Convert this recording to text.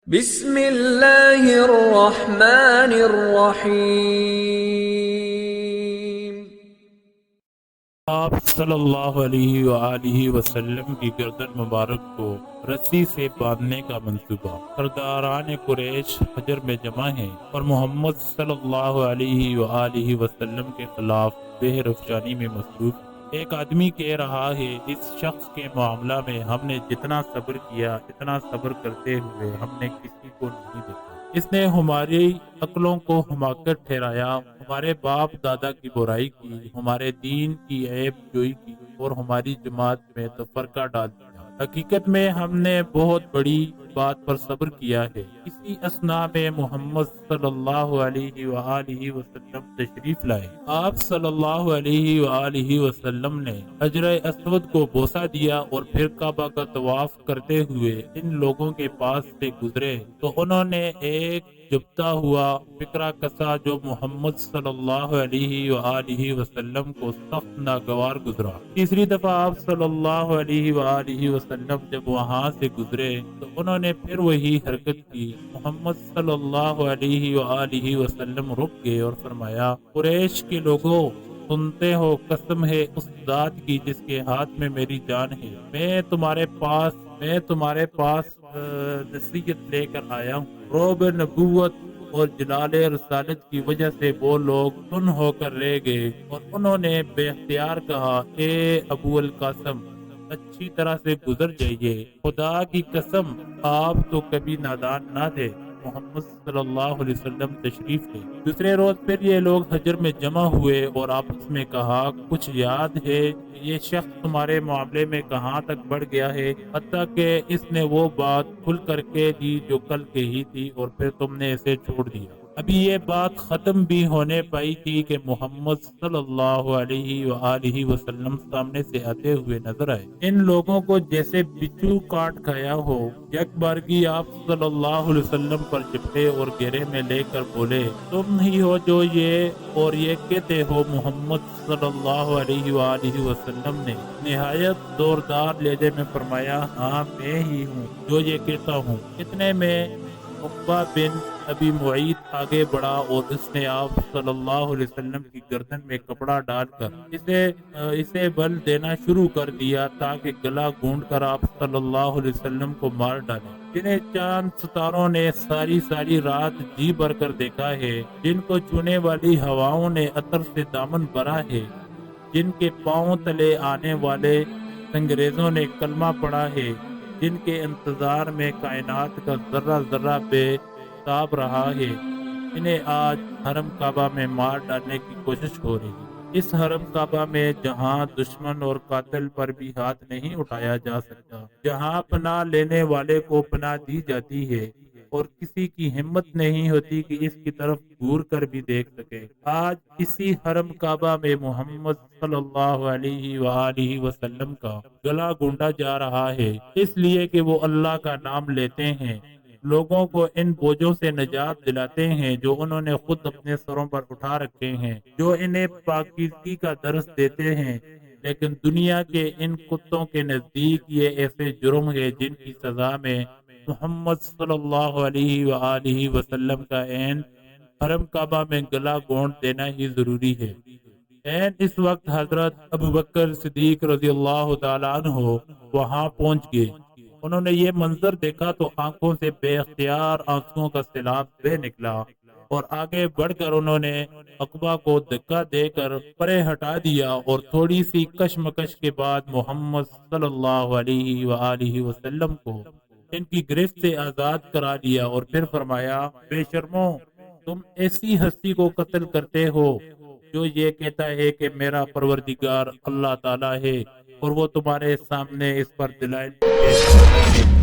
بسم اللہ الرحمن الرحیم۔ آپ صلی اللہ علیہ وآلہ وسلم کی گردن مبارک کو رسی سے باندھنے کا منصوبہ۔ سرداران قریش حجر میں جمع ہیں اور محمد صلی اللہ علیہ وآلہ وسلم کے خلاف زہر افشانی میں مصروف ہیں۔ ایک آدمی کہہ رہا ہے، اس شخص کے معاملہ میں ہم نے جتنا صبر کیا اتنا صبر کرتے ہوئے ہم نے کسی کو نہیں دیکھا۔ اس نے ہماری عقلوں کو حماقت ٹھہرایا، ہمارے باپ دادا کی برائی کی، ہمارے دین کی عیب جوئی کی اور ہماری جماعت میں تفرقہ ڈال دیا۔ حقیقت میں ہم نے بہت بڑی بات پر صبر کیا ہے۔ اسی اثناء میں محمد صلی اللہ علیہ وآلہ وسلم تشریف لائے۔ آپ صلی اللہ علیہ وآلہ وسلم نے حجر اسود کو بوسہ دیا اور پھر کعبہ کا طواف کرتے ہوئے ان لوگوں کے پاس سے گزرے تو انہوں نے ایک جبتا ہوا فکرہ کسا جو محمد صلی اللہ علیہ وآلہ وسلم کو سخت ناگوار گزرا۔ تیسری دفعہ آپ صلی اللہ علیہ وآلہ وسلم جب وہاں سے گزرے تو انہوں نے پھر وہی حرکت کی۔ محمد صلی اللہ علیہ وآلہ وسلم رک گئے اور فرمایا، قریش کے لوگوں، سنتے ہو، قسم ہے اس ذات کی جس کے ہاتھ میں میری جان ہے، میں تمہارے پاس نصیحت لے کر آیا ہوں۔ روب نبوت اور جلال رسالت کی وجہ سے وہ لوگ سن ہو کر رہ گئے اور انہوں نے بے اختیار کہا، اے ابو القاسم، اچھی طرح سے گزر جائیے، خدا کی قسم آپ تو کبھی نادان نہ تھے۔ محمد صلی اللہ علیہ وسلم تشریف لے۔ دوسرے روز پھر یہ لوگ حجر میں جمع ہوئے اور آپس میں کہا، کچھ یاد ہے یہ شخص تمہارے معاملے میں کہاں تک بڑھ گیا ہے، حتیٰ کہ اس نے وہ بات کھل کر کے دی جو کل کہی تھی اور پھر تم نے اسے چھوڑ دیا۔ ابھی یہ بات ختم بھی ہونے پائی تھی کہ محمد صلی اللہ علیہ وآلہ وسلم سامنے سے آتے ہوئے نظر آئے۔ ان لوگوں کو جیسے بچھو کاٹ کھایا ہو۔ یک بارگی آپ صلی اللہ علیہ وسلم پر چپٹے اور گھیرے میں لے کر بولے، تم ہی ہو جو یہ کہتے ہو؟ محمد صلی اللہ علیہ وآلہ وسلم نے نہایت زوردار لہجے میں فرمایا، ہاں میں ہی ہوں جو یہ کہتا ہوں۔ اتنے میں عقبہ بن ابی معیط آگے بڑھا اور اس نے آپ صلی اللہ علیہ وسلم کی گردن میں کپڑا ڈال کر اسے بل دینا شروع کر دیا تاکہ گلا گونڈ کر آپ صلی اللہ علیہ وسلم کو مار ڈالے۔ جنہیں چاند ستاروں نے ساری رات جی بھر کر دیکھا ہے، جن کو چھونے والی ہواؤں نے عطر سے دامن بھرا ہے، جن کے پاؤں تلے آنے والے انگریزوں نے کلمہ پڑھا ہے، جن کے انتظار میں کائنات کا ذرہ ذرہ بے تاب رہا ہے، انہیں آج حرم کعبہ میں مار ڈالنے کی کوشش ہو رہی ہے۔ اس حرم کعبہ میں جہاں دشمن اور قاتل پر بھی ہاتھ نہیں اٹھایا جا سکتا، جہاں پناہ لینے والے کو پناہ دی جاتی ہے اور کسی کی ہمت نہیں ہوتی کہ اس کی طرف گور کر بھی دیکھ سکے، آج اسی حرم کعبہ میں محمد صلی اللہ علیہ وآلہ وسلم کا گلا گونڈا جا رہا ہے، اس لیے کہ وہ اللہ کا نام لیتے ہیں، لوگوں کو ان بوجھوں سے نجات دلاتے ہیں جو انہوں نے خود اپنے سروں پر اٹھا رکھے ہیں، جو انہیں پاکیزگی کا درس دیتے ہیں، لیکن دنیا کے ان کتوں کے نزدیک یہ ایسے جرم ہے جن کی سزا میں محمد صلی اللہ علیہ وآلہ وسلم کا عین حرم کعبہ میں گلا گونڈ دینا ہی ضروری ہے۔ عین اس وقت حضرت ابوبکر صدیق رضی اللہ تعالیٰ عنہ وہاں پہنچ گئے۔ انہوں نے یہ منظر دیکھا تو آنکھوں سے بے اختیار آنسوؤں کا سیلاب بہہ نکلا اور آگے بڑھ کر انہوں نے عقبہ کو دھکا دے کر پرے ہٹا دیا اور تھوڑی سی کشمکش کے بعد محمد صلی اللہ علیہ وآلہ وسلم کو ان کی گرفت سے آزاد کرا دیا اور پھر فرمایا، بے شرمو، تم ایسی ہستی کو قتل کرتے ہو جو یہ کہتا ہے کہ میرا پروردگار اللہ تعالیٰ ہے اور وہ تمہارے سامنے اس پر دلائل پیش کرتا ہے۔